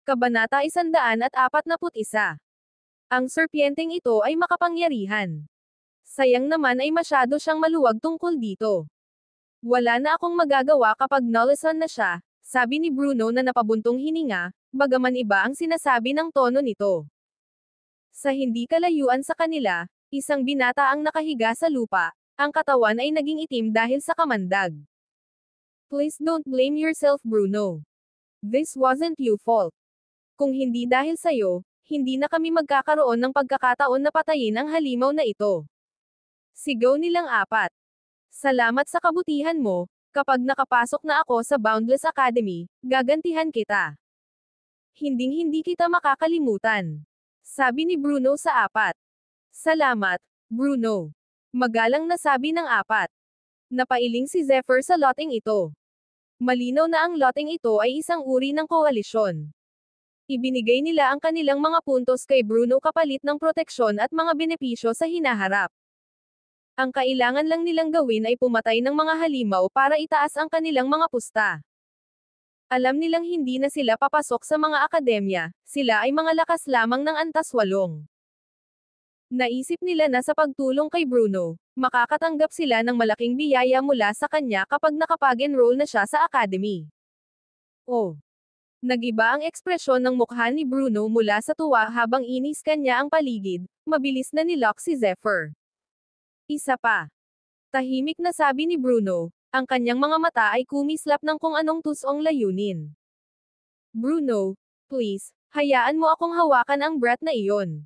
Kabanata 141. Ang serpyenteng ito ay makapangyarihan. Sayang naman ay masyado siyang maluwag tungkol dito. Wala na akong magagawa kapag nalasan na siya, sabi ni Bruno na napabuntong hininga, bagaman iba ang sinasabi ng tono nito. Sa hindi kalayuan sa kanila, isang binata ang nakahiga sa lupa, ang katawan ay naging itim dahil sa kamandag. Please don't blame yourself, Bruno. This wasn't your fault. Kung hindi dahil sa'yo, hindi na kami magkakaroon ng pagkakataon na patayin ang halimaw na ito. Sigaw nilang apat. Salamat sa kabutihan mo, kapag nakapasok na ako sa Boundless Academy, gagantihan kita. Hinding-hindi kita makakalimutan. Sabi ni Bruno sa apat. Salamat, Bruno. Magalang na sabi ng apat. Napailing si Zephyr sa loteng ito. Malinaw na ang loteng ito ay isang uri ng koalisyon. Ibinigay nila ang kanilang mga puntos kay Bruno kapalit ng proteksyon at mga benepisyo sa hinaharap. Ang kailangan lang nilang gawin ay pumatay ng mga halimaw para itaas ang kanilang mga pusta. Alam nilang hindi na sila papasok sa mga akademya, sila ay mga lakas lamang ng antas 8. Naisip nila na sa pagtulong kay Bruno, makakatanggap sila ng malaking biyaya mula sa kanya kapag nakapag-enroll na siya sa academy. Oh! Nagiba ang ekspresyon ng mukha ni Bruno mula sa tuwa habang inis kanya ang paligid, mabilis na nilock si Zephyr. Isa pa. Tahimik na sabi ni Bruno, ang kanyang mga mata ay kumislap ng kung anong tusong layunin. Bruno, please, hayaan mo akong hawakan ang brat na iyon.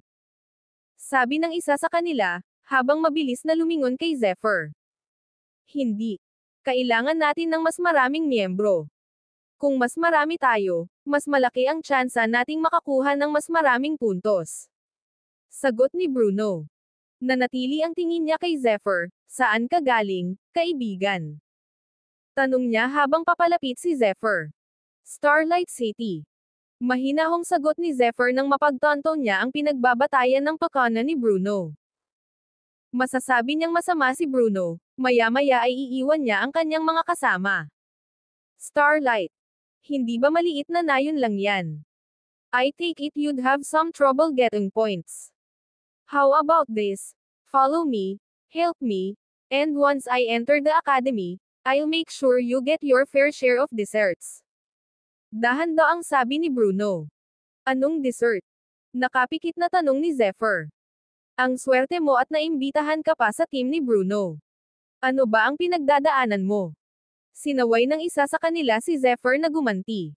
Sabi ng isa sa kanila, habang mabilis na lumingon kay Zephyr. Hindi. Kailangan natin ng mas maraming miyembro. Kung mas marami tayo, mas malaki ang tsansa nating makakuha ng mas maraming puntos. Sagot ni Bruno. Nanatili ang tingin niya kay Zephyr, saan ka galing, kaibigan? Tanong niya habang papalapit si Zephyr. Starlight City. Mahinahong sagot ni Zephyr nang mapagtanto niya ang pinagbabatayan ng pakana ni Bruno. Masasabi niyang masama si Bruno, maya-maya ay iiwan niya ang kanyang mga kasama. Starlight. Hindi ba maliit na nayon lang yan? I take it you'd have some trouble getting points. How about this? Follow me, help me, and once I enter the academy, I'll make sure you get your fair share of desserts. Dahan-daang sabi ni Bruno. Anong dessert? Nakapikit na tanong ni Zephyr. Ang swerte mo at naimbitahan ka pa sa team ni Bruno. Ano ba ang pinagdadaanan mo? Sinaway ng isa sa kanila si Zephyr na gumanti.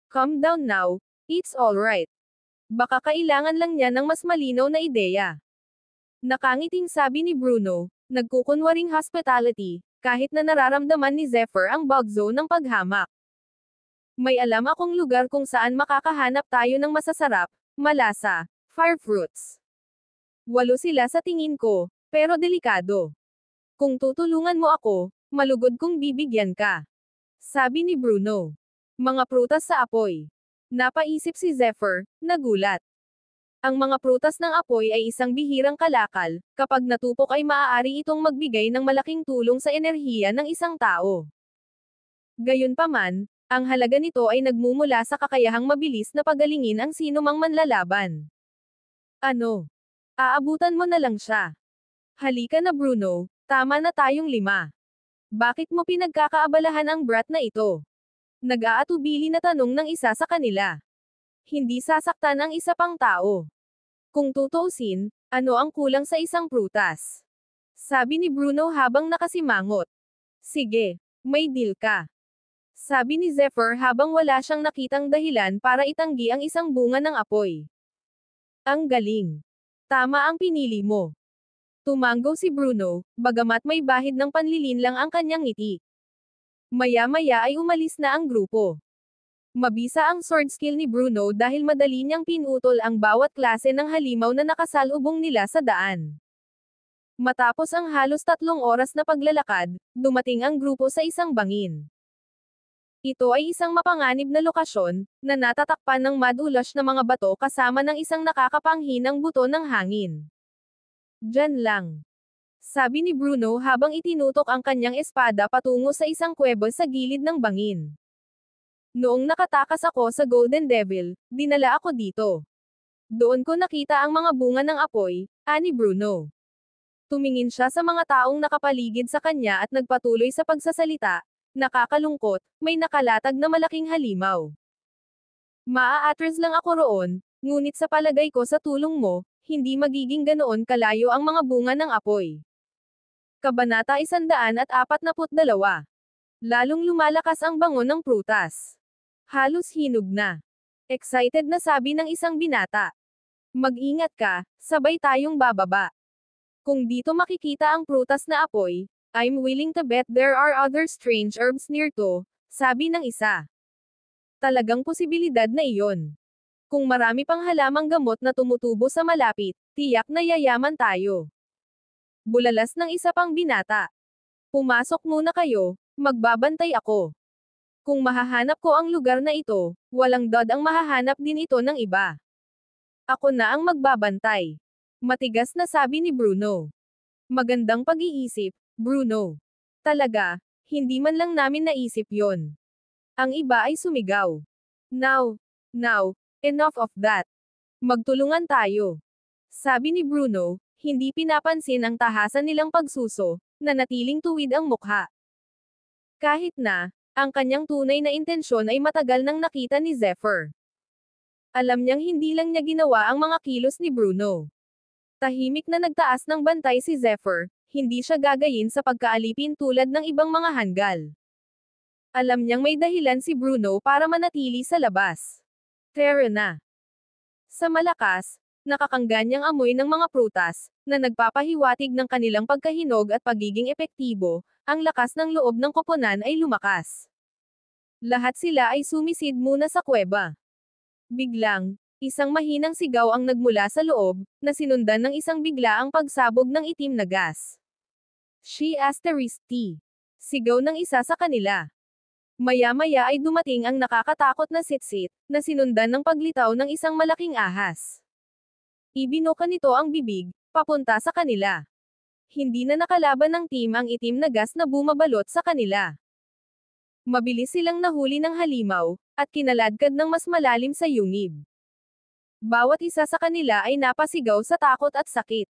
Calm down now, it's alright. Baka kailangan lang niya ng mas malinaw na ideya. Nakangiting sabi ni Bruno, nagkukunwaring hospitality, kahit na nararamdaman ni Zephyr ang bugzo ng paghamak. May alam akong lugar kung saan makakahanap tayo ng masasarap, malasa, fire fruits. 8 sila sa tingin ko, pero delikado. Kung tutulungan mo ako, malugod kong bibigyan ka. Sabi ni Bruno. Mga prutas sa apoy. Napaisip si Zephyr, nagulat. Ang mga prutas ng apoy ay isang bihirang kalakal, kapag natupok ay maaari itong magbigay ng malaking tulong sa enerhiya ng isang tao. Gayunpaman, ang halaga nito ay nagmumula sa kakayahang mabilis na pagalingin ang sinumang manlalaban. Ano? Aabutan mo na lang siya. Halika na Bruno, tama na tayong 5. Bakit mo pinagkakaabalahan ang brat na ito? Nag-aatubili na tanong ng isa sa kanila. Hindi sasaktan ang isa pang tao. Kung tutuusin, ano ang kulang sa isang prutas? Sabi ni Bruno habang nakasimangot. Sige, may deal ka. Sabi ni Zephyr habang wala siyang nakitang dahilan para itanggi ang isang bunga ng apoy. Ang galing. Tama ang pinili mo. Tumango si Bruno, bagamat may bahid ng panlilinlang ang kanyang ngiti. Maya-maya ay umalis na ang grupo. Mabisa ang sword skill ni Bruno dahil madali niyang pinutol ang bawat klase ng halimaw na nakasalubong nila sa daan. Matapos ang halos 3 oras na paglalakad, dumating ang grupo sa isang bangin. Ito ay isang mapanganib na lokasyon, na natatakpan ng madulash na mga bato kasama ng isang nakakapanghinang buto ng hangin. Diyan lang. Sabi ni Bruno habang itinutok ang kanyang espada patungo sa isang kuweba sa gilid ng bangin. Noong nakatakas ako sa Golden Devil, dinala ako dito. Doon ko nakita ang mga bunga ng apoy, ani Bruno. Tumingin siya sa mga taong nakapaligid sa kanya at nagpatuloy sa pagsasalita. Nakakalungkot, may nakalatag na malaking halimaw. Maa-atras lang ako roon, ngunit sa palagay ko sa tulong mo, hindi magiging ganoon kalayo ang mga bunga ng apoy. Kabanata 142. Lalong lumalakas ang bango ng prutas. Halos hinog na. Excited na sabi ng isang binata. Mag-ingat ka, sabay tayong bababa. Kung dito makikita ang prutas na apoy, I'm willing to bet there are other strange herbs near to, sabi ng isa. Talagang posibilidad na iyon. Kung marami pang halamang gamot na tumutubo sa malapit, tiyak na yayaman tayo. Bulalas ng isa pang binata. Pumasok muna kayo, magbabantay ako. Kung mahahanap ko ang lugar na ito, walang dod ang mahahanap din ito ng iba. Ako na ang magbabantay. Matigas na sabi ni Bruno. Magandang pag-iisip, Bruno. Talaga, hindi man lang namin naisip yon. Ang iba ay sumigaw. Now, enough of that. Magtulungan tayo. Sabi ni Bruno, hindi pinapansin ang tahasan nilang pagsuso, na natiling tuwid ang mukha. Kahit na, ang kanyang tunay na intensyon ay matagal nang nakita ni Zephyr. Alam niyang hindi lang niya ginawa ang mga kilos ni Bruno. Tahimik na nagtaas ng bantay si Zephyr, hindi siya gagayin sa pagkaalipin tulad ng ibang mga hanggal. Alam niyang may dahilan si Bruno para manatili sa labas. Tara na. Sa malakas, nakakanganyang amoy ng mga prutas, na nagpapahiwatig ng kanilang pagkahinog at pagiging epektibo, ang lakas ng loob ng koponan ay lumakas. Lahat sila ay sumisid muna sa kuweba. Biglang, isang mahinang sigaw ang nagmula sa loob, na sinundan ng isang biglaang pagsabog ng itim na gas. She asterisk T. Sigaw ng isa sa kanila. Maya-maya ay dumating ang nakakatakot na sitsit, na sinundan ng paglitaw ng isang malaking ahas. Ibinuka nito ang bibig, papunta sa kanila. Hindi na nakalaban ng team ang itim na gas na bumabalot sa kanila. Mabilis silang nahuli ng halimaw, at kinaladkad ng mas malalim sa yungib. Bawat isa sa kanila ay napasigaw sa takot at sakit.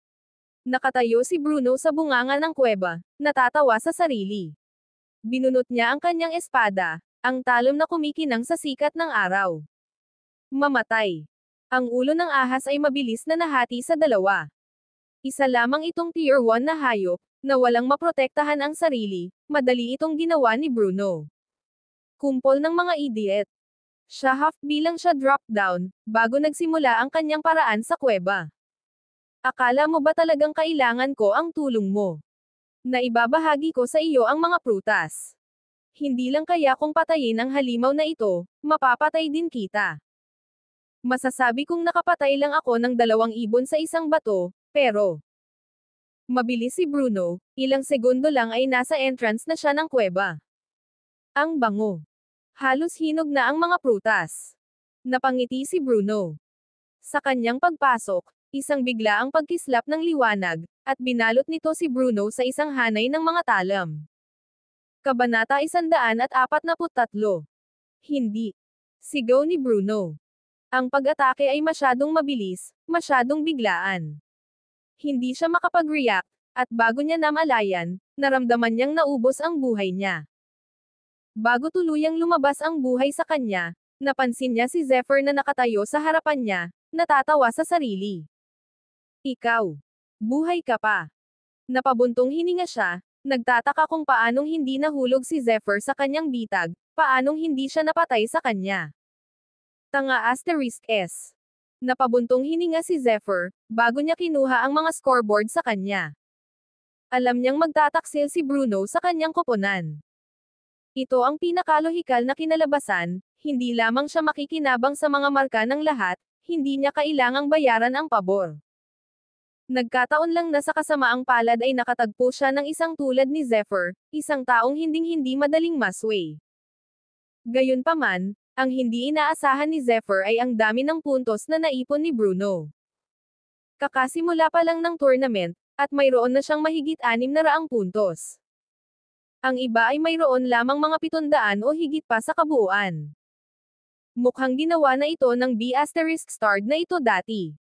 Nakatayo si Bruno sa bunganga ng kuweba, natatawa sa sarili. Binunot niya ang kanyang espada, ang talom na kumikinang sa sikat ng araw. Mamatay. Ang ulo ng ahas ay mabilis na nahati sa dalawa. Isa lamang itong tier 1 na hayop, na walang maprotektahan ang sarili, madali itong ginawa ni Bruno. Kumpol ng mga idiot. Siya half bilang siya drop down, bago nagsimula ang kanyang paraan sa kuweba. Akala mo ba talagang kailangan ko ang tulong mo? Na ibabahagi ko sa iyo ang mga prutas. Hindi lang kaya kung patayin ang halimaw na ito, mapapatay din kita. Masasabi kong nakapatay lang ako ng 2 ibon sa isang bato, pero... Mabilis si Bruno, ilang segundo lang ay nasa entrance na siya ng kuweba. Ang bango. Halos hinog na ang mga prutas. Napangiti si Bruno. Sa kanyang pagpasok, isang biglaang pagkislap ng liwanag, at binalot nito si Bruno sa isang hanay ng mga talam. Kabanata 143. Hindi. Sigaw ni Bruno. Ang pag-atake ay masyadong mabilis, masyadong biglaan. Hindi siya makapag-react, at bago niya namalayan, naramdaman niyang naubos ang buhay niya. Bago tuluyang lumabas ang buhay sa kanya, napansin niya si Zephyr na nakatayo sa harapan niya, natatawa sa sarili. Ikaw. Buhay ka pa. Napabuntong hininga siya, nagtataka kung paanong hindi nahulog si Zephyr sa kanyang bitag, paanong hindi siya napatay sa kanya. Tanga asterisk S. Napabuntong hininga si Zephyr, bago niya kinuha ang mga scoreboard sa kanya. Alam niyang magtataksil si Bruno sa kanyang koponan. Ito ang pinakalohikal na kinalabasan, hindi lamang siya makikinabang sa mga marka ng lahat, hindi niya kailangang bayaran ang pabor. Nagkataon lang na sa kasamaang palad ay nakatagpo siya ng isang tulad ni Zephyr, isang taong hinding-hindi madaling masway. Gayunpaman, ang hindi inaasahan ni Zephyr ay ang dami ng puntos na naipon ni Bruno. Kakasimula pa lang ng tournament, at mayroon na siyang mahigit 600 puntos. Ang iba ay mayroon lamang mga 700 o higit pa sa kabuuan. Mukhang ginawa na ito ng B***starred na ito dati.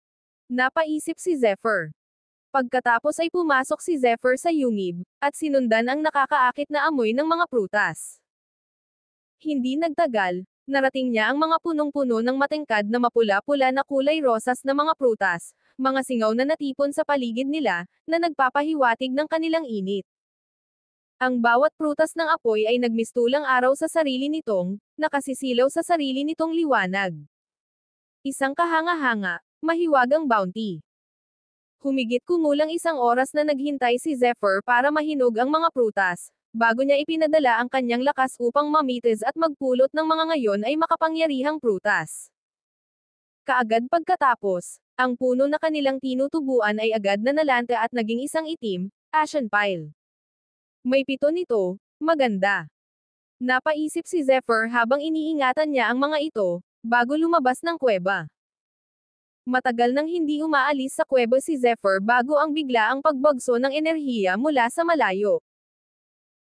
Napaisip si Zephyr. Pagkatapos ay pumasok si Zephyr sa yungib, at sinundan ang nakakaakit na amoy ng mga prutas. Hindi nagtagal, narating niya ang mga punong-puno ng matengkad na mapula-pula na kulay rosas na mga prutas, mga singaw na natipon sa paligid nila, na nagpapahiwatig ng kanilang init. Ang bawat prutas ng apoy ay nagmistulang araw sa sarili nitong, nakasisilaw sa sarili nitong liwanag. Isang kahanga-hanga, mahiwagang bounty. Humigit kumulang isang oras na naghintay si Zephyr para mahinog ang mga prutas, bago niya ipinadala ang kanyang lakas upang mamitis at magpulot ng mga ngayon ay makapangyarihang prutas. Kaagad pagkatapos, ang puno na kanilang tinutubuan ay agad na nalante at naging isang itim, ashen pile. May 7 nito, maganda. Napaisip si Zephyr habang iniingatan niya ang mga ito, bago lumabas ng kuweba. Matagal nang hindi umaalis sa kuweba si Zephyr bago ang biglaang pagbagso ng enerhiya mula sa malayo.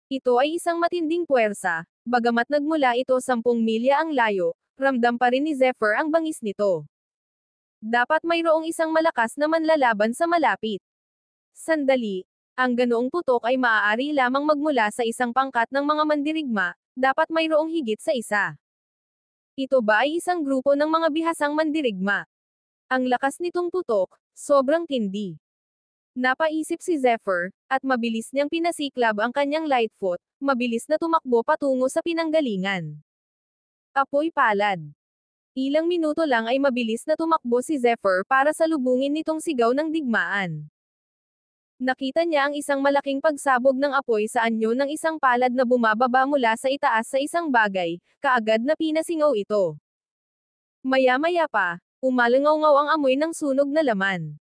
Ito ay isang matinding puwersa, bagamat nagmula ito 10 milya ang layo, ramdam pa rin ni Zephyr ang bangis nito. Dapat mayroong isang malakas na manlalaban sa malapit. Sandali, ang ganoong putok ay maaari lamang magmula sa isang pangkat ng mga mandirigma, dapat mayroong higit sa isa. Ito ba ay isang grupo ng mga bihasang mandirigma? Ang lakas nitong putok, sobrang tindi. Napaisip si Zephyr, at mabilis niyang pinasiklab ang kanyang lightfoot, mabilis na tumakbo patungo sa pinanggalingan. Apoy palad. Ilang minuto lang ay mabilis na tumakbo si Zephyr para salubungin nitong sigaw ng digmaan. Nakita niya ang isang malaking pagsabog ng apoy sa anyo ng isang palad na bumababa mula sa itaas sa isang bagay, kaagad na pinasingaw ito. Maya-maya pa, umalangaw-ngaw ang amoy ng sunog na laman.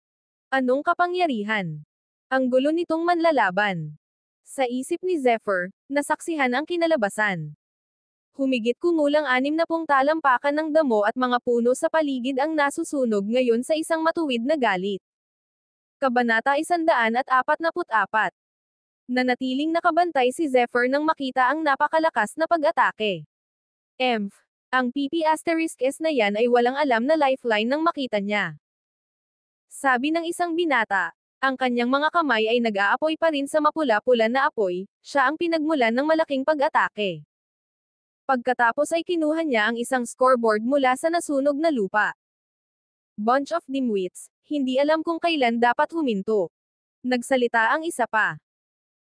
Anong kapangyarihan? Ang gulo nitong manlalaban. Sa isip ni Zephyr, nasaksihan ang kinalabasan. Humigit kumulang 60 talampakan ng damo at mga puno sa paligid ang nasusunog ngayon sa isang matuwid na galit. Kabanata 144. Nanatiling nakabantay si Zephyr nang makita ang napakalakas na pag-atake. Ang PP***s na yan ay walang alam na lifeline nang makita niya. Sabi ng isang binata, ang kanyang mga kamay ay nag-aapoy pa rin sa mapula-pula na apoy, siya ang pinagmulan ng malaking pag-atake. Pagkatapos ay kinuha niya ang isang scoreboard mula sa nasunog na lupa. Bunch of dimwits, hindi alam kung kailan dapat huminto. Nagsalita ang isa pa.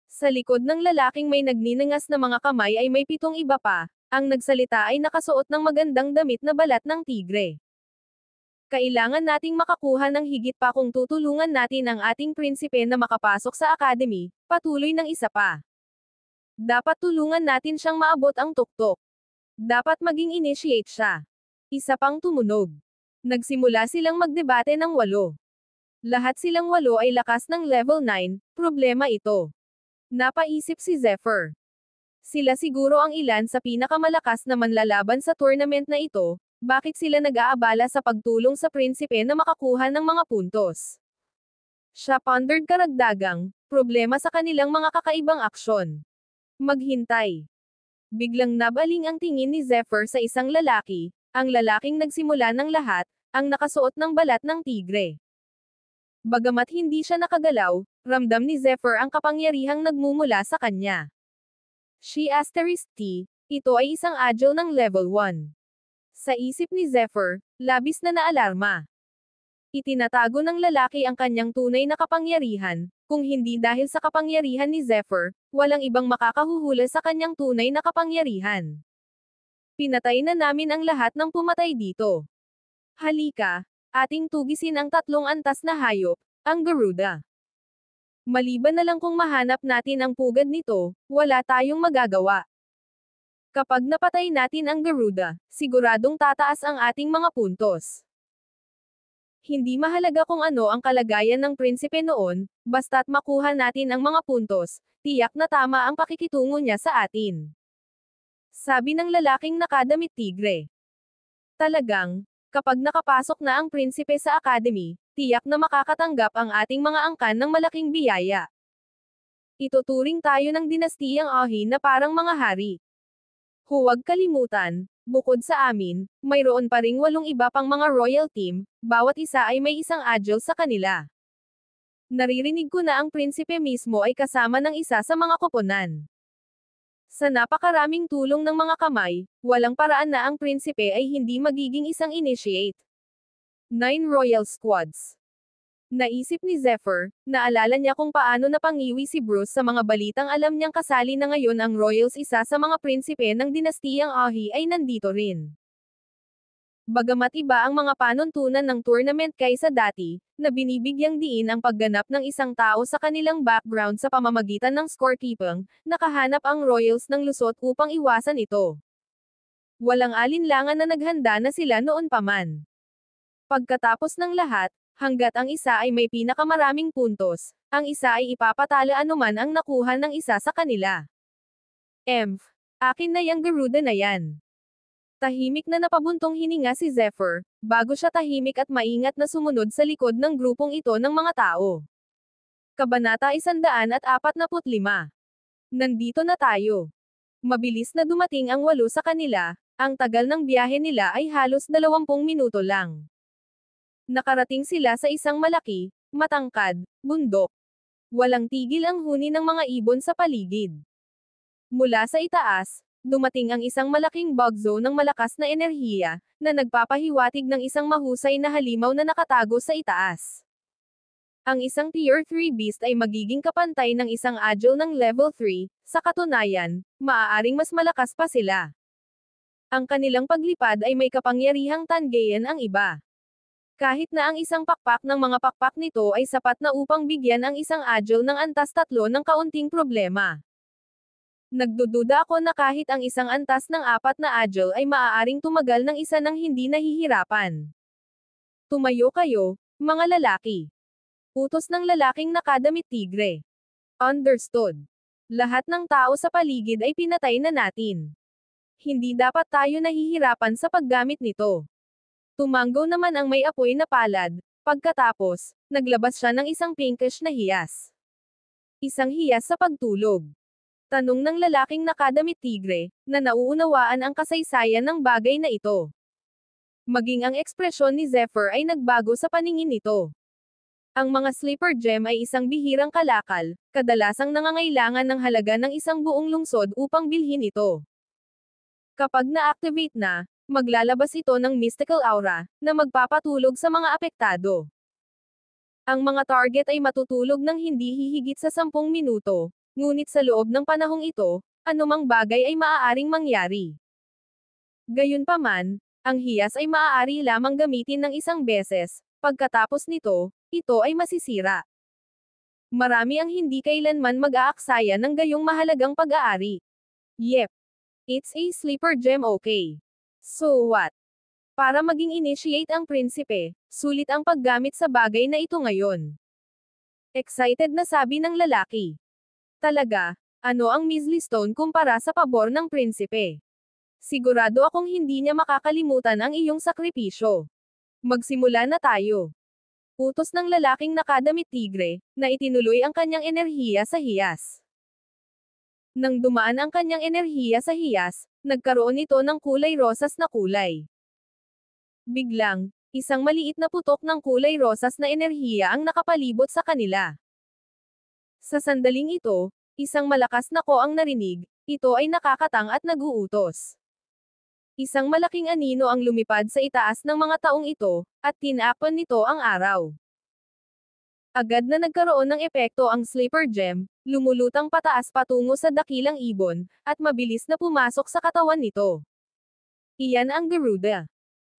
Sa likod ng lalaking may nagninangas na mga kamay ay may 7 iba pa. Ang nagsalita ay nakasuot ng magandang damit na balat ng tigre. Kailangan nating makakuha ng higit pa kung tutulungan natin ang ating prinsipe na makapasok sa academy, patuloy ng isa pa. Dapat tulungan natin siyang maabot ang tuktok. Dapat maging initiate siya. Isa pang tumunog. Nagsimula silang magdebate ng 8. Lahat silang 8 ay lakas ng level 9, problema ito. Napaisip si Zephyr. Sila siguro ang ilan sa pinakamalakas na manlalaban sa tournament na ito, bakit sila nag-aabala sa pagtulong sa prinsipe na makakuha ng mga puntos? Siya pondered karagdagang, problema sa kanilang mga kakaibang aksyon. Maghintay. Biglang nabaling ang tingin ni Zephyr sa isang lalaki, ang lalaking nagsimula ng lahat, ang nakasuot ng balat ng tigre. Bagamat hindi siya nakagalaw, ramdam ni Zephyr ang kapangyarihang nagmumula sa kanya. She**T, ito ay isang agile ng level 1. Sa isip ni Zephyr, labis na naalarma. Itinatago ng lalaki ang kanyang tunay na kapangyarihan, kung hindi dahil sa kapangyarihan ni Zephyr, walang ibang makakahuhula sa kanyang tunay na kapangyarihan. Pinatay na namin ang lahat ng pumatay dito. Halika, ating tugisin ang 3 antas na hayop, ang Garuda. Maliban na lang kung mahanap natin ang pugad nito, wala tayong magagawa. Kapag napatay natin ang Garuda, siguradong tataas ang ating mga puntos. Hindi mahalaga kung ano ang kalagayan ng prinsipe noon, basta't makuha natin ang mga puntos, tiyak na tama ang pakikitungo niya sa atin. Sabi ng lalaking nakadamit tigre. Talagang, kapag nakapasok na ang prinsipe sa academy, tiyak na makakatanggap ang ating mga angkan ng malaking biyaya. Ituturing tayo ng dinastiyang Ohi na parang mga hari. Huwag kalimutan, Bukod sa amin, mayroon pa ring 8 iba pang mga royal team, bawat isa ay may isang Agile sa kanila. Naririnig ko na ang prinsipe mismo ay kasama ng isa sa mga koponan. Sa napakaraming tulong ng mga kamay, walang paraan na ang prinsipe ay hindi magiging isang initiate. 9 Royal Squads. Naisip ni Zephyr, naalala niya kung paano napangiwi si Bruce sa mga balitang alam niyang kasali na ngayon ang Royals, isa sa mga prinsipe ng dinastiyang Ahi ay nandito rin. Bagamat iba ang mga panuntunan ng tournament kaysa dati, na binibigyang diin ang pagganap ng isang tao sa kanilang background sa pamamagitan ng scorekeeping, nakahanap ang Royals ng lusot upang iwasan ito. Walang alinlangan na naghanda na sila noon pa man. Pagkatapos ng lahat, hanggat ang isa ay may pinakamaraming puntos, ang isa ay ipapatalo anuman ang nakuha ng isa sa kanila. Akin na yang Garuda na yan. Tahimik na napabuntong hininga si Zephyr, bago siya tahimik at maingat na sumunod sa likod ng grupong ito ng mga tao. Kabanata 145. Nandito na tayo. Mabilis na dumating ang 8 sa kanila, ang tagal ng biyahe nila ay halos 20 minuto lang. Nakarating sila sa isang malaki, matangkad, bundok. Walang tigil ang huni ng mga ibon sa paligid. Mula sa itaas, dumating ang isang malaking bug zone ng malakas na enerhiya, na nagpapahiwatig ng isang mahusay na halimaw na nakatago sa itaas. Ang isang Tier 3 beast ay magiging kapantay ng isang Agile ng Level 3, sa katunayan, maaaring mas malakas pa sila. Ang kanilang paglipad ay may kapangyarihang tanggeyan ang iba. Kahit na ang isang pakpak ng mga pakpak nito ay sapat na upang bigyan ang isang Agile ng antas 3 ng kaunting problema. Nagdududa ako na kahit ang isang antas ng 4 na Agile ay maaaring tumagal ng isa nang hindi nahihirapan. Tumayo kayo, mga lalaki. Utos ng lalaking nakadamit tigre. Understood. Lahat ng tao sa paligid ay pinatay na natin. Hindi dapat tayo nahihirapan sa paggamit nito. Tumanggo naman ang may apoy na palad, pagkatapos, naglabas siya ng isang pinkish na hiyas. Isang hiyas sa pagtulog. Tanong ng lalaking nakadamit tigre, na nauunawaan ang kasaysayan ng bagay na ito. Maging ang ekspresyon ni Zephyr ay nagbago sa paningin nito. Ang mga sleeper gem ay isang bihirang kalakal, kadalasang nangangailangan ng halaga ng isang buong lungsod upang bilhin ito. Kapag na-activate na, maglalabas ito ng mystical aura, na magpapatulog sa mga apektado. Ang mga target ay matutulog ng hindi hihigit sa 10 minuto, ngunit sa loob ng panahong ito, anumang bagay ay maaaring mangyari. Gayunpaman, ang hiyas ay maaari lamang gamitin ng isang beses, pagkatapos nito, ito ay masisira. Marami ang hindi kailanman mag-aaksaya ng gayong mahalagang pag-aari. Yep. It's a sleeper gem, okay. So what? Para maging initiate ang prinsipe, sulit ang paggamit sa bagay na ito ngayon. Excited na sabi ng lalaki. Talaga, ano ang Measly Stone kumpara sa pabor ng prinsipe? Sigurado akong hindi niya makakalimutan ang iyong sakripisyo. Magsimula na tayo. Utos ng lalaking nakadamit tigre, na itinuloy ang kanyang enerhiya sa hiyas. Nang dumaan ang kanyang enerhiya sa hiyas, nagkaroon ito ng kulay rosas na kulay. Biglang, isang maliit na putok ng kulay rosas na enerhiya ang nakapalibot sa kanila. Sa sandaling ito, isang malakas na ko ang narinig, ito ay nakakatang at naguutos. Isang malaking anino ang lumipad sa itaas ng mga taong ito, at tinakpan nito ang araw. Agad na nagkaroon ng epekto ang sleeper gem, lumulutang pataas patungo sa dakilang ibon, at mabilis na pumasok sa katawan nito. Iyan ang Garuda.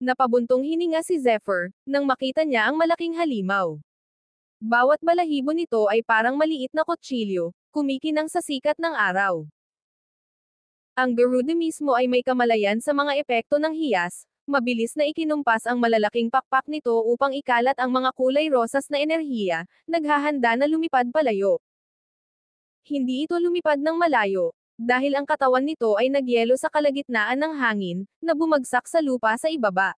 Napabuntong hininga si Zephyr, nang makita niya ang malaking halimaw. Bawat balahibo nito ay parang maliit na kutsilyo, kumikinang sa sikat ng araw. Ang Garuda mismo ay may kamalayan sa mga epekto ng hiyas, mabilis na ikinumpas ang malalaking pakpak nito upang ikalat ang mga kulay rosas na enerhiya, naghahanda na lumipad palayo. Hindi ito lumipad ng malayo, dahil ang katawan nito ay nagyelo sa kalagitnaan ng hangin, na bumagsak sa lupa sa ibaba.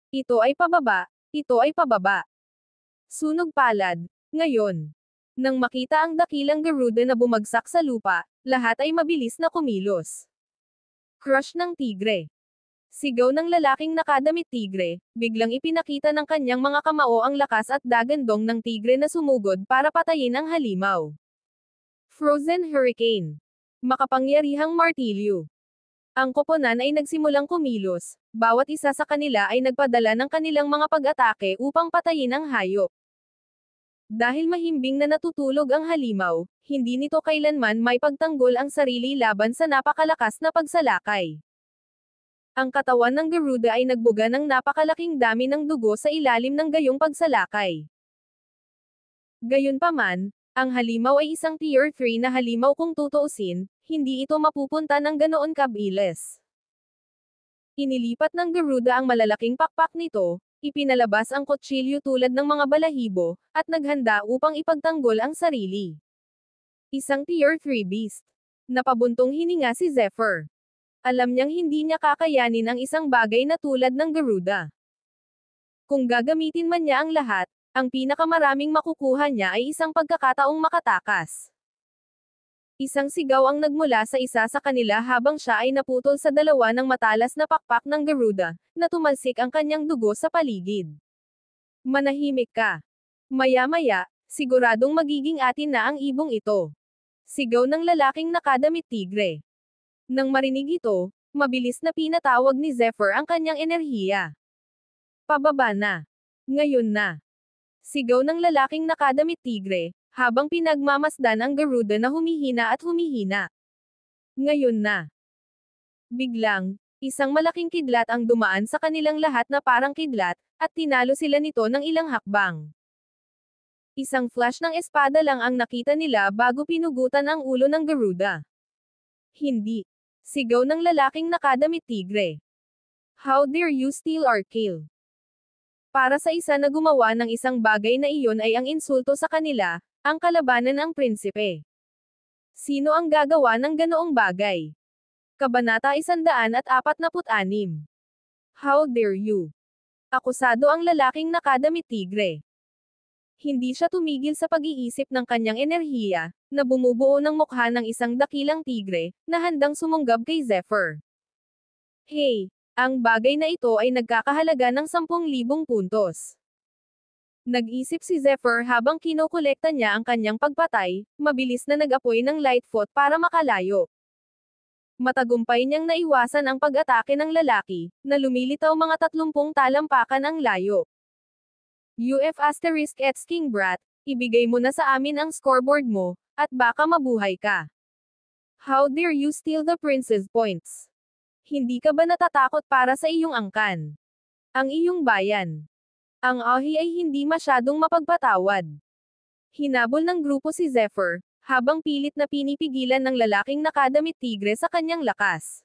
Ito ay pababa, ito ay pababa. Sunog palad. Ngayon, nang makita ang dakilang Garuda na bumagsak sa lupa, lahat ay mabilis na kumilos. Crush ng tigre. Sigaw ng lalaking nakadamit tigre, biglang ipinakita ng kanyang mga kamao ang lakas at dagandong ng tigre na sumugod para patayin ang halimaw. Frozen Hurricane. Makapangyarihang martilyo. Ang koponan ay nagsimulang kumilos, bawat isa sa kanila ay nagpadala ng kanilang mga pag-atake upang patayin ang hayop. Dahil mahimbing na natutulog ang halimaw, hindi nito kailanman may pagtanggol ang sarili laban sa napakalakas na pagsalakay. Ang katawan ng Garuda ay nagbuga ng napakalaking dami ng dugo sa ilalim ng gayong pagsalakay. Gayunpaman, ang halimaw ay isang Tier 3 na halimaw kung tutuusin, hindi ito mapupunta ng ganoon kabilis. Inilipat ng Garuda ang malalaking pakpak nito, ipinalabas ang kutsilyo tulad ng mga balahibo, at naghanda upang ipagtanggol ang sarili. Isang Tier 3 beast. Napabuntong hininga si Zephyr. Alam niyang hindi niya kakayanin ang isang bagay na tulad ng Garuda. Kung gagamitin man niya ang lahat, ang pinakamaraming makukuha niya ay isang pagkakataong makatakas. Isang sigaw ang nagmula sa isa sa kanila habang siya ay naputol sa dalawa ng matalas na pakpak ng Garuda, na tumalsik ang kanyang dugo sa paligid. Manahimik ka. Maya-maya, siguradong magiging atin na ang ibong ito. Sigaw ng lalaking nakadamit tigre. Nang marinig ito, mabilis na pinatawag ni Zephyr ang kanyang enerhiya. Pababa na. Ngayon na. Sigaw ng lalaking nakadamit tigre, habang pinagmamasdan ang Garuda na humihina at humihina. Ngayon na. Biglang, isang malaking kidlat ang dumaan sa kanilang lahat na parang kidlat, at tinalo sila nito ng ilang hakbang. Isang flash ng espada lang ang nakita nila bago pinugutan ang ulo ng Garuda. Hindi. Sigaw ng lalaking nakadamit tigre. How dare you steal our kill? Para sa isa na gumawa ng isang bagay na iyon ay ang insulto sa kanila, ang kalabanan ang prinsipe. Sino ang gagawa ng ganoong bagay? Kabanata 146. How dare you? Akusado ang lalaking nakadamit tigre. Hindi siya tumigil sa pag-iisip ng kanyang enerhiya, na bumubuo ng mukha ng isang dakilang tigre, na handang sumunggab kay Zephyr. Hey, ang bagay na ito ay nagkakahalaga ng 10,000 puntos. Nag-isip si Zephyr habang kinokolekta niya ang kanyang pagpatay, mabilis na nag-apoy ng Lightfoot para makalayo. Matagumpay niyang naiwasan ang pag-atake ng lalaki, na lumilitaw mga 30 talampakan ang layo. UF***X King Brat, ibigay mo na sa amin ang scoreboard mo, at baka mabuhay ka. How dare you steal the princess points? Hindi ka ba natatakot para sa iyong angkan? Ang iyong bayan. Ang Ahi ay hindi masyadong mapagpatawad. Hinabol ng grupo si Zephyr, habang pilit na pinipigilan ng lalaking nakadamit tigre sa kanyang lakas.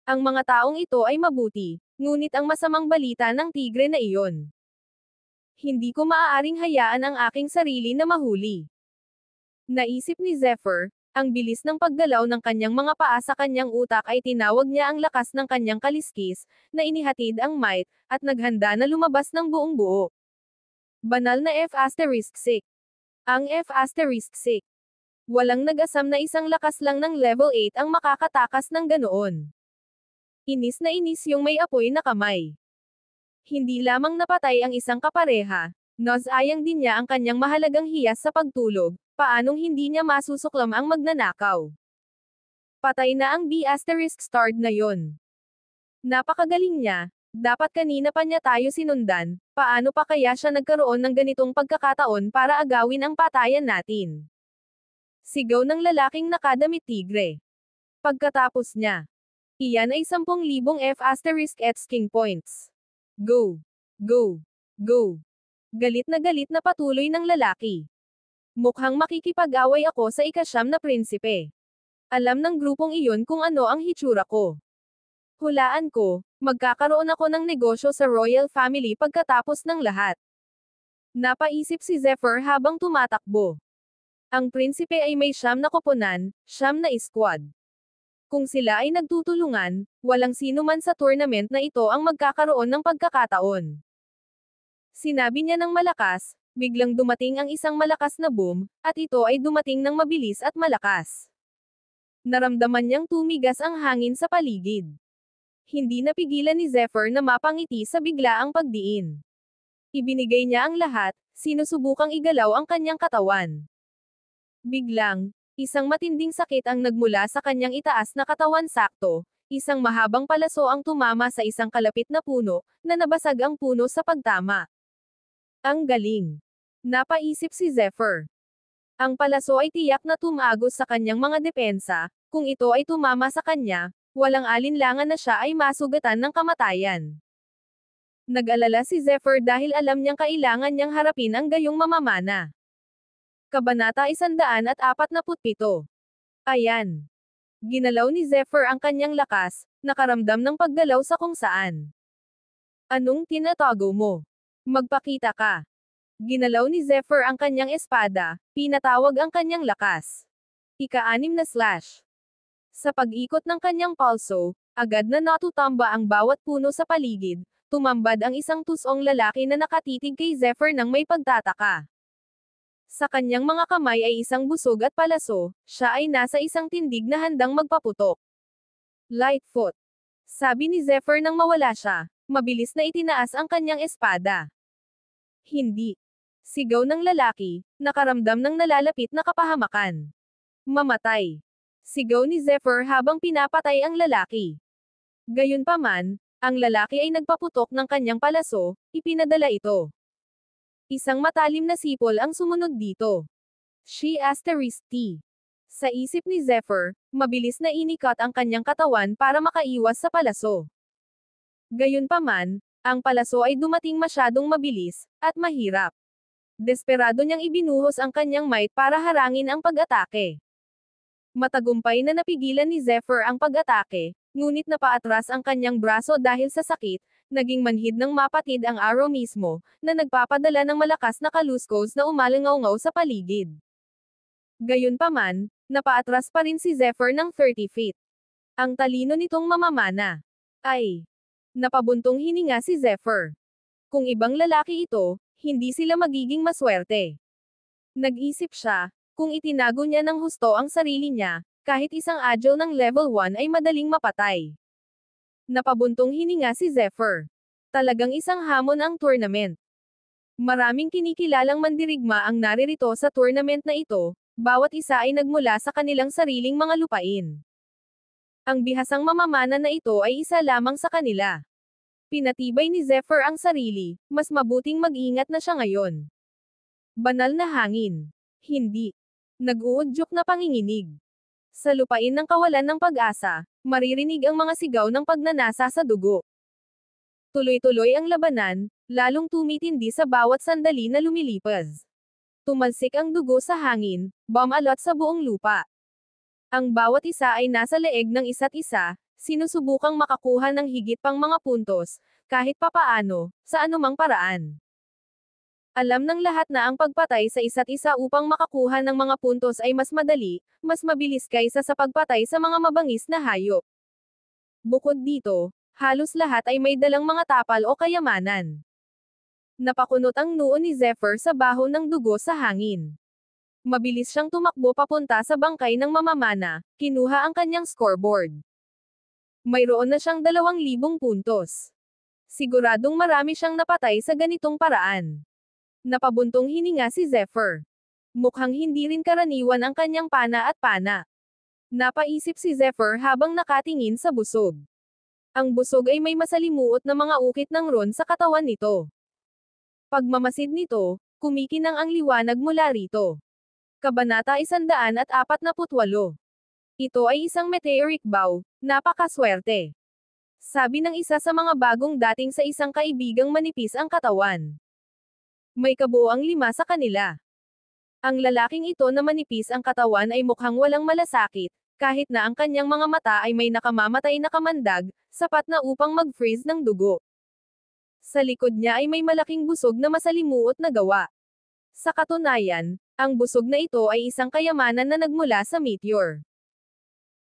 Ang mga taong ito ay mabuti, ngunit ang masamang balita ng tigre na iyon. Hindi ko maaaring hayaan ang aking sarili na mahuli. Naisip ni Zephyr, ang bilis ng paggalaw ng kanyang mga paa sa kanyang utak ay tinawag niya ang lakas ng kanyang kaliskis, na inihatid ang might, at naghanda na lumabas ng buong buo. Banal na F***6. Ang F***6. Walang nag-asam na isang lakas lang ng level 8 ang makakatakas ng ganoon. Inis na inis yung may apoy na kamay. Hindi lamang napatay ang isang kapareha, nasayang din niya ang kanyang mahalagang hiyas sa pagtulog, paanong hindi niya masusuklam ang magnanakaw. Patay na ang B***starred na yon. Napakagaling niya, dapat kanina pa niya tayo sinundan, paano pa kaya siya nagkaroon ng ganitong pagkakataon para agawin ang patayan natin? Sigaw ng lalaking nakadamit tigre. Pagkatapos niya, iyan ay 10,000 F***X King points. Go! Go! Go! Galit na patuloy ng lalaki. Mukhang makikipag-away ako sa ika-9 na prinsipe. Alam ng grupong iyon kung ano ang hitsura ko. Hulaan ko, magkakaroon ako ng negosyo sa royal family pagkatapos ng lahat. Napaisip si Zephyr habang tumatakbo. Ang prinsipe ay may 9 na koponan, 9 na squad. Kung sila ay nagtutulungan, walang sino man sa tournament na ito ang magkakaroon ng pagkakataon. Sinabi niya ng malakas, biglang dumating ang isang malakas na boom, at ito ay dumating ng mabilis at malakas. Naramdaman niyang tumigas ang hangin sa paligid. hindi napigilan ni Zephyr na mapangiti sa biglaang pagdiin. Ibinigay niya ang lahat, sinusubukang igalaw ang kanyang katawan. Biglang, isang matinding sakit ang nagmula sa kanyang itaas na katawan sakto, isang mahabang palaso ang tumama sa isang kalapit na puno, na nabasag ang puno sa pagtama. Ang galing! Napaisip si Zephyr. Ang palaso ay tiyak na tumagos sa kanyang mga depensa, kung ito ay tumama sa kanya, walang alinlangan na siya ay masugatan ng kamatayan. Nag-alala si Zephyr dahil alam niyang kailangan niyang harapin ang gayong mamamana. Kabanata 147. Ayan. Ginalaw ni Zephyr ang kanyang lakas, nakaramdam ng paggalaw sa kung saan. Anong tinatago mo? Magpakita ka. Ginalaw ni Zephyr ang kanyang espada, pinatawag ang kanyang lakas. Ika-6 na slash. Sa pag-ikot ng kanyang palso, agad na natutamba ang bawat puno sa paligid, tumambad ang isang tusong lalaki na nakatitig kay Zephyr nang may pagtataka. Sa kanyang mga kamay ay isang busog at palaso, siya ay nasa isang tindig na handang magpaputok. Lightfoot. Sabi ni Zephyr nang mawala siya, mabilis na itinaas ang kanyang espada. Hindi. Sigaw ng lalaki, nakaramdam ng nalalapit na kapahamakan. Mamatay. Sigaw ni Zephyr habang pinapatay ang lalaki. Gayunpaman, ang lalaki ay nagpaputok ng kanyang palaso, ipinadala ito. Isang matalim na sipol ang sumunod dito. She***. Sa isip ni Zephyr, mabilis na inikat ang kanyang katawan para makaiwas sa palaso. Gayunpaman, ang palaso ay dumating masyadong mabilis, at mahirap. Desperado niyang ibinuhos ang kanyang might para harangin ang pag-atake. Matagumpay na napigilan ni Zephyr ang pag-atake, ngunit napaatras ang kanyang braso dahil sa sakit, naging manhid ng mapatid ang arrow mismo, na nagpapadala ng malakas na kaluskos na umalangaw-ngaw sa paligid. Gayunpaman, napaatras pa rin si Zephyr ng 30 feet. Ang talino nitong mamamana. Ay! Napabuntong hininga si Zephyr. Kung ibang lalaki ito, hindi sila magiging maswerte. Nag-isip siya, kung itinago niya ng husto ang sarili niya, kahit isang agile ng level 1 ay madaling mapatay. Napabuntong hininga si Zephyr. Talagang isang hamon ang tournament. Maraming kinikilalang mandirigma ang naririto sa tournament na ito, bawat isa ay nagmula sa kanilang sariling mga lupain. Ang bihasang mamamana na ito ay isa lamang sa kanila. Pinatibay ni Zephyr ang sarili, mas mabuting mag-ingat na siya ngayon. Banal na hangin. Hindi. Nag-uudyok na panginginig. Sa lupain ng kawalan ng pag-asa, maririnig ang mga sigaw ng pagnanasa sa dugo. Tuloy-tuloy ang labanan, lalong tumitindi sa bawat sandali na lumilipas. Tumalsik ang dugo sa hangin, bumalot sa buong lupa. Ang bawat isa ay nasa leeg ng isa't isa, sinusubukang makakuha ng higit pang mga puntos, kahit papaano, sa anumang paraan. Alam ng lahat na ang pagpatay sa isa't isa upang makakuha ng mga puntos ay mas madali, mas mabilis kaysa sa pagpatay sa mga mabangis na hayop. Bukod dito, halos lahat ay may dalang mga tapal o kayamanan. Napakunot ang noo ni Zephyr sa baho ng dugo sa hangin. Mabilis siyang tumakbo papunta sa bangkay ng mamamana, kinuha ang kanyang scoreboard. Mayroon na siyang 2,000 puntos. Siguradong marami siyang napatay sa ganitong paraan. Napabuntong hininga si Zephyr. Mukhang hindi rin karaniwan ang kanyang pana at pana. Napaisip si Zephyr habang nakatingin sa busog. Ang busog ay may masalimuot na mga ukit ng ron sa katawan nito. Pagmamasid nito, kumikinang ang liwanag mula rito. Kabanata 148. Ito ay isang meteoric bow, napakaswerte. Sabi ng isa sa mga bagong dating sa isang kaibigang manipis ang katawan. May kabuuang 5 sa kanila. Ang lalaking ito na manipis ang katawan ay mukhang walang malasakit, kahit na ang kanyang mga mata ay may nakamamatay na kamandag, sapat na upang mag-freeze ng dugo. Sa likod niya ay may malaking busog na masalimuot na gawa. Sa katunayan, ang busog na ito ay isang kayamanan na nagmula sa meteor.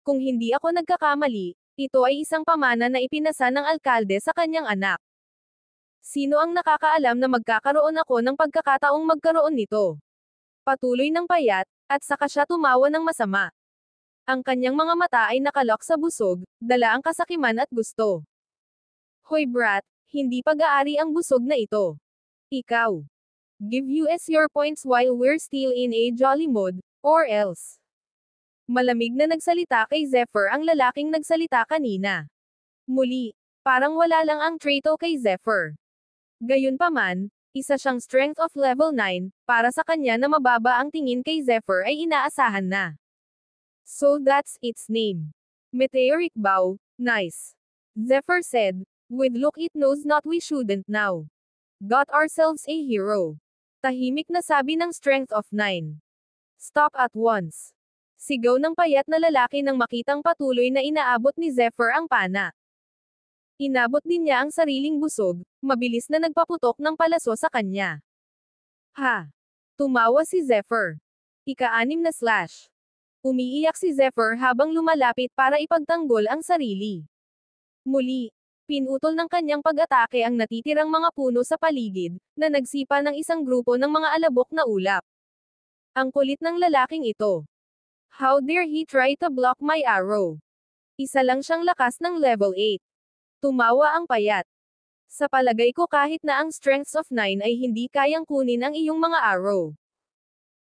Kung hindi ako nagkakamali, ito ay isang pamana na ipinasa ng alkalde sa kanyang anak. Sino ang nakakaalam na magkakaroon ako ng pagkakataong magkaroon nito? Patuloy ng payat, at saka siya tumawa ng masama. Ang kanyang mga mata ay nakalok sa busog, dala ang kasakiman at gusto. Hoy brat, hindi pag-aari ang busog na ito. Ikaw. Give us your points while we're still in a jolly mood, or else. Malamig na nagsalita kay Zephyr ang lalaking nagsalita kanina. Muli, parang wala lang ang traito kay Zephyr. Gayunpaman, isa siyang strength of level 9, para sa kanya na mababa ang tingin kay Zephyr ay inaasahan na. So that's its name. Meteoric bow, nice. Zephyr said, with look it knows not we shouldn't now. Got ourselves a hero. Tahimik na sabi ng strength of 9. Stop at once. Sigaw ng payat na lalaki nang makitang patuloy na inaabot ni Zephyr ang pana. Inabot din niya ang sariling busog, mabilis na nagpaputok ng palaso sa kanya. Ha! Tumawa si Zephyr. Ika-6 na slash. Umiiyak si Zephyr habang lumalapit para ipagtanggol ang sarili. Muli, pinutol ng kanyang pag-atake ang natitirang mga puno sa paligid, na nagsipa ng isang grupo ng mga alabok na ulap. Ang kulit ng lalaking ito. How dare he try to block my arrow? Isa lang siyang lakas ng level 8. Tumawa ang payat. Sa palagay ko kahit na ang strengths of 9 ay hindi kayang kunin ang iyong mga arrow.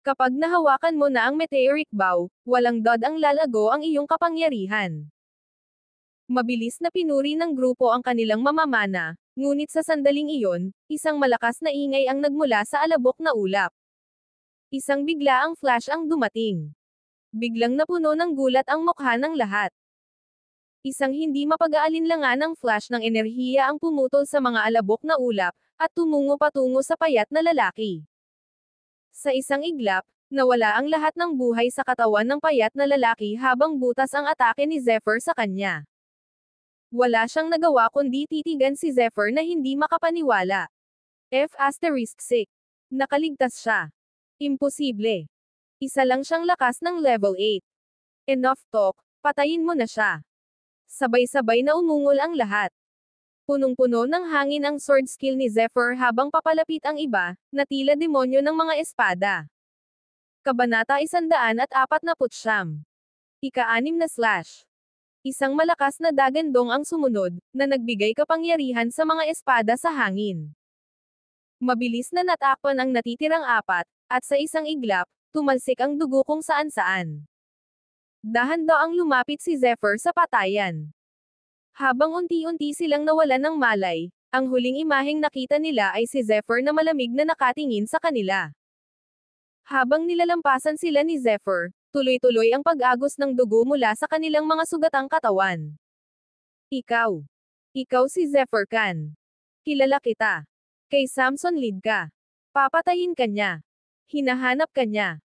Kapag nahawakan mo na ang meteoric bow, walang dod ang lalago ang iyong kapangyarihan. Mabilis na pinuri ng grupo ang kanilang mamamana, ngunit sa sandaling iyon, isang malakas na ingay ang nagmula sa alabok na ulap. Isang bigla ang flash ang dumating. Biglang napuno ng gulat ang mukha ng lahat. Isang hindi mapag-aalinlangan ng flash ng enerhiya ang pumutol sa mga alabok na ulap, at tumungo patungo sa payat na lalaki. Sa isang iglap, nawala ang lahat ng buhay sa katawan ng payat na lalaki habang butas ang atake ni Zephyr sa kanya. Wala siyang nagawa kundi titigan si Zephyr na hindi makapaniwala. F*6. Nakaligtas siya. Imposible. Isa lang siyang lakas ng level 8. Enough talk, patayin mo na siya. Sabay-sabay na umungol ang lahat. Punong-puno ng hangin ang sword skill ni Zephyr habang papalapit ang iba, na tila demonyo ng mga espada. Kabanata 149. Ika-6 na slash. Isang malakas na dagandong ang sumunod, na nagbigay kapangyarihan sa mga espada sa hangin. Mabilis na natakpan ang natitirang 4, at sa isang iglap, tumalsik ang dugo kung saan-saan. Dahan-daang lumapit si Zephyr sa patayan. Habang unti-unti silang nawalan ng malay, ang huling imaheng nakita nila ay si Zephyr na malamig na nakatingin sa kanila. Habang nilalampasan sila ni Zephyr, tuloy-tuloy ang pag-agos ng dugo mula sa kanilang mga sugatang katawan. Ikaw. Ikaw si Zephyr Khan. Kilala kita. Kay Samson lead ka. Papatayin ka niya. Hinahanap ka niya.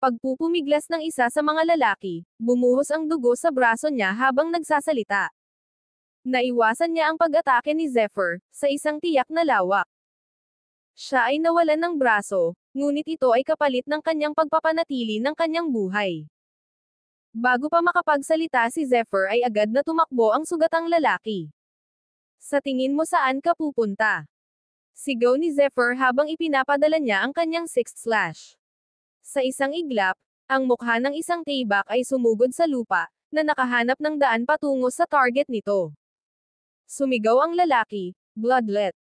Pagpupumiglas ng isa sa mga lalaki, bumuhos ang dugo sa braso niya habang nagsasalita. Naiwasan niya ang pag-atake ni Zephyr, sa isang tiyak na lawak. Siya ay nawalan ng braso, ngunit ito ay kapalit ng kanyang pagpapanatili ng kanyang buhay. Bago pa makapagsalita si Zephyr ay agad na tumakbo ang sugatang lalaki. Sa tingin mo saan ka pupunta? Sigaw ni Zephyr habang ipinapadala niya ang kanyang 6th slash. Sa isang iglap, ang mukha ng isang taybak ay sumugod sa lupa, na nakahanap ng daan patungo sa target nito. Sumigaw ang lalaki, bloodlet.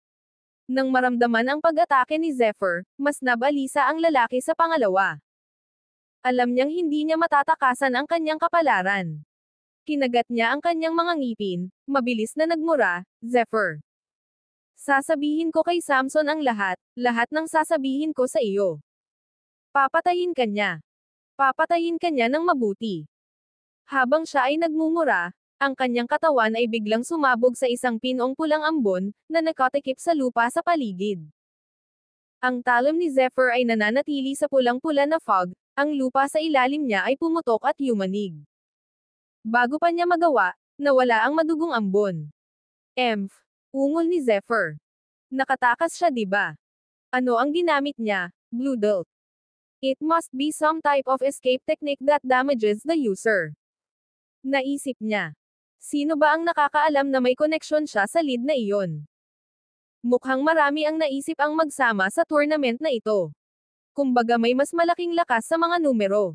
Nang maramdaman ang pag-atake ni Zephyr, mas nabalisa ang lalaki sa pangalawa. Alam niyang hindi niya matatakasan ang kanyang kapalaran. Kinagat niya ang kanyang mga ngipin, mabilis na nagmura, Zephyr. Sasabihin ko kay Samson ang lahat ng sasabihin ko sa iyo. Papatayin ka niya. Papatayin ka niya ng mabuti. Habang siya ay nagmumura, ang kanyang katawan ay biglang sumabog sa isang pinong pulang ambon, na nakatikip sa lupa sa paligid. Ang talon ni Zephyr ay nananatili sa pulang-pula na fog, ang lupa sa ilalim niya ay pumutok at yumanig. Bago pa niya magawa, nawala ang madugong ambon. Ungol ni Zephyr. Nakatakas siya diba? Ano ang ginamit niya? Blue Dot. It must be some type of escape technique that damages the user. Naisip niya. Sino ba ang nakakaalam na may koneksyon siya sa lead na iyon? Mukhang marami ang naisip ang magsama sa tournament na ito. Kumbaga may mas malaking lakas sa mga numero.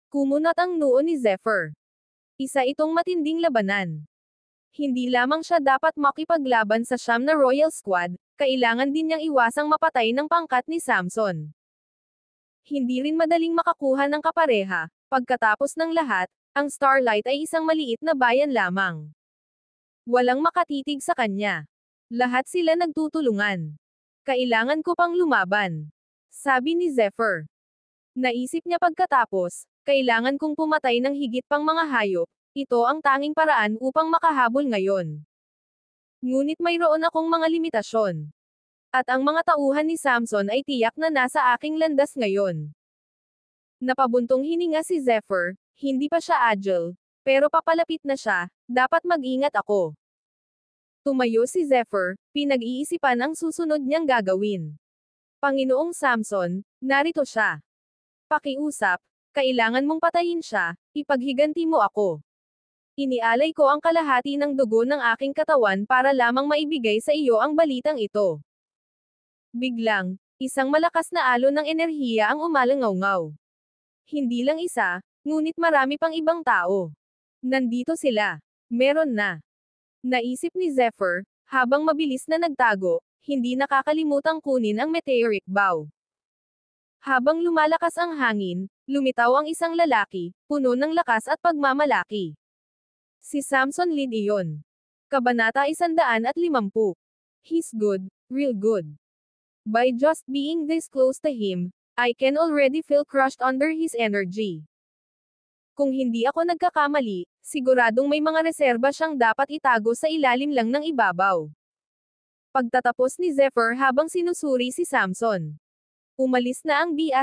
Kumunat ang noo ni Zephyr. Isa itong matinding labanan. Hindi lamang siya dapat makipaglaban sa siyam na Royal Squad, kailangan din niyang iwasang mapatay ng pangkat ni Samson. Hindi rin madaling makakuha ng kapareha. Pagkatapos ng lahat, ang Starlight ay isang maliit na bayan lamang. Walang makatitig sa kanya. Lahat sila nagtutulungan. Kailangan ko pang lumaban. Sabi ni Zephyr. Naisip niya pagkatapos, kailangan kong pumatay ng higit pang mga hayop. Ito ang tanging paraan upang makahabol ngayon. Ngunit mayroon akong mga limitasyon. At ang mga tauhan ni Samson ay tiyak na nasa aking landas ngayon. Napabuntong hininga si Zephyr, hindi pa siya agile, pero papalapit na siya, dapat mag-ingat ako. Tumayo si Zephyr, pinag-iisipan ang susunod niyang gagawin. Panginoong Samson, narito siya. Pakiusap, kailangan mong patayin siya, ipaghiganti mo ako. Inialay ko ang kalahati ng dugo ng aking katawan para lamang maibigay sa iyo ang balitang ito. Biglang, isang malakas na alon ng enerhiya ang umalangaw-ngaw. Hindi lang isa, ngunit marami pang ibang tao. Nandito sila. Meron na. Naisip ni Zephyr, habang mabilis na nagtago, hindi nakakalimutang kunin ang meteoric bow. Habang lumalakas ang hangin, lumitaw ang isang lalaki, puno ng lakas at pagmamalaki. Si Samson Lid iyon. Kabanata 150. He's good, real good. By just being this close to him, I can already feel crushed under his energy. Kung hindi ako nagkakamali, siguradong may mga reserba siyang dapat itago sa ilalim lang ng ibabaw. Pagtatapos ni Zephyr habang sinusuri si Samson. Umalis na ang B*****.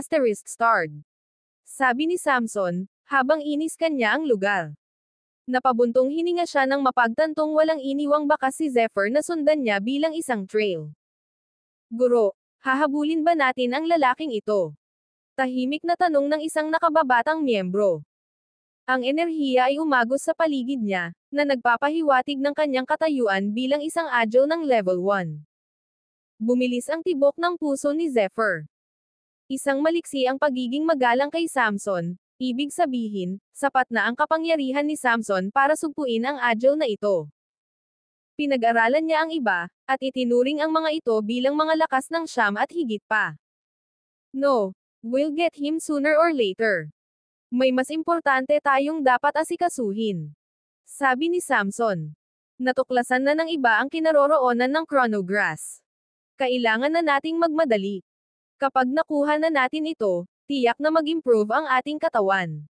Sabi ni Samson, habang iniskan niya ang lugar. Napabuntong hininga siya nang mapagtantong walang iniwang bakas si Zephyr na sundan niya bilang isang trail. Guro, hahabulin ba natin ang lalaking ito? Tahimik na tanong ng isang nakababatang miyembro. Ang enerhiya ay umagos sa paligid niya, na nagpapahiwatig ng kanyang katayuan bilang isang agile ng level 1. Bumilis ang tibok ng puso ni Zephyr. Isang maliksi ang pagiging magalang kay Samson, ibig sabihin, sapat na ang kapangyarihan ni Samson para sugpuin ang agile na ito. Pinag-aralan niya ang iba, at itinuring ang mga ito bilang mga lakas ng siyam at higit pa. No, we'll get him sooner or later. May mas importante tayong dapat asikasuhin. Sabi ni Samson. Natuklasan na ng iba ang kinaroroonan ng chronograss. Kailangan na nating magmadali. Kapag nakuha na natin ito, tiyak na mag-improve ang ating katawan.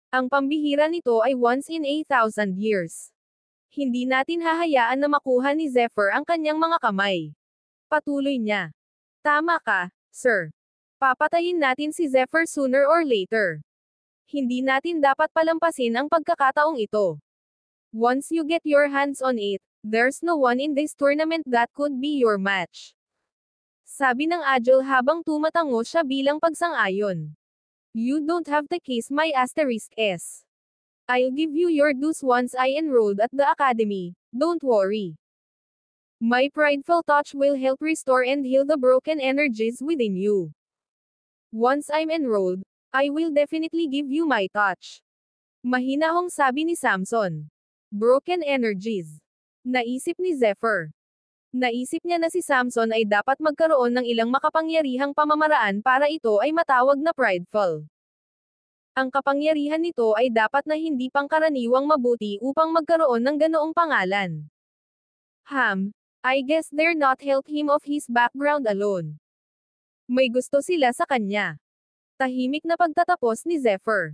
Ang pambihira nito ay once in 1,000 years. Hindi natin hahayaan na makuha ni Zephyr ang kanyang mga kamay. Patuloy niya. Tama ka, sir. Papatayin natin si Zephyr sooner or later. Hindi natin dapat palampasin ang pagkakataong ito. Once you get your hands on it, there's no one in this tournament that could be your match. Sabi ng agile habang tumatango siya bilang pagsang-ayon. You don't have to kiss my asterisk S. I'll give you your dues once I enrolled at the academy, don't worry. My prideful touch will help restore and heal the broken energies within you. Once I'm enrolled, I will definitely give you my touch. Mahinahong sabi ni Samson. Broken energies. Naisip ni Zephyr. Naisip niya na si Samson ay dapat magkaroon ng ilang makapangyarihang pamamaraan para ito ay matawag na prideful. Ang kapangyarihan nito ay dapat na hindi pangkaraniwang mabuti upang magkaroon ng ganoong pangalan. I guess they're not help him of his background alone. May gusto sila sa kanya. Tahimik na pagtatapos ni Zephyr.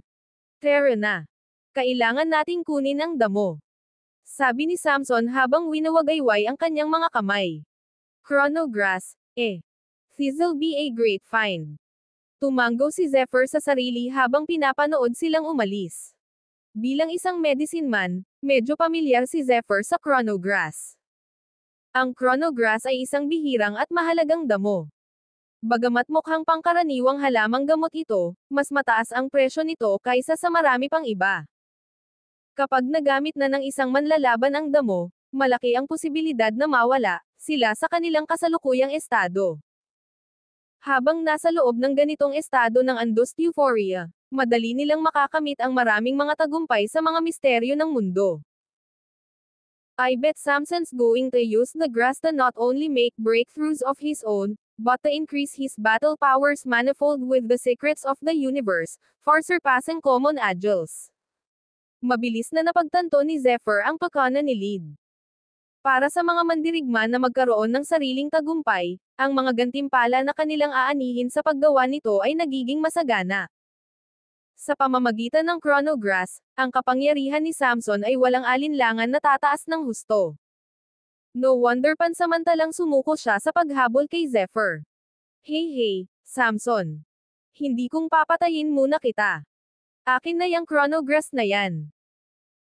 Tara na. Kailangan nating kunin ang damo. Sabi ni Samson habang winawagayway ang kanyang mga kamay. Chronograss, this'll be a great find. Tumango si Zephyr sa sarili habang pinapanood silang umalis. Bilang isang medicine man, medyo pamilyar si Zephyr sa chronograss. Ang chronograss ay isang bihirang at mahalagang damo. Bagamat mukhang pangkaraniwang halamang gamot ito, mas mataas ang presyo nito kaysa sa marami pang iba. Kapag nagamit na ng isang manlalaban ang damo, malaki ang posibilidad na mawala sila sa kanilang kasalukuyang estado. Habang nasa loob ng ganitong estado ng undoused euphoria, madali nilang makakamit ang maraming mga tagumpay sa mga misteryo ng mundo. I bet Samson's going to use the grass to not only make breakthroughs of his own, but to increase his battle powers manifold with the secrets of the universe, far surpassing common agils. Mabilis na napagtanto ni Zephyr ang pakana ni Lid. Para sa mga mandirigma na magkaroon ng sariling tagumpay, ang mga gantimpala na kanilang aanihin sa paggawa nito ay nagiging masagana. Sa pamamagitan ng chronograss, ang kapangyarihan ni Samson ay walang alinlangan na tataas ng husto. No wonder pansamantalang sumuko siya sa paghabol kay Zephyr. Hey, Samson. Hindi kong papatayin muna kita. Akin na yung chronograss na yan.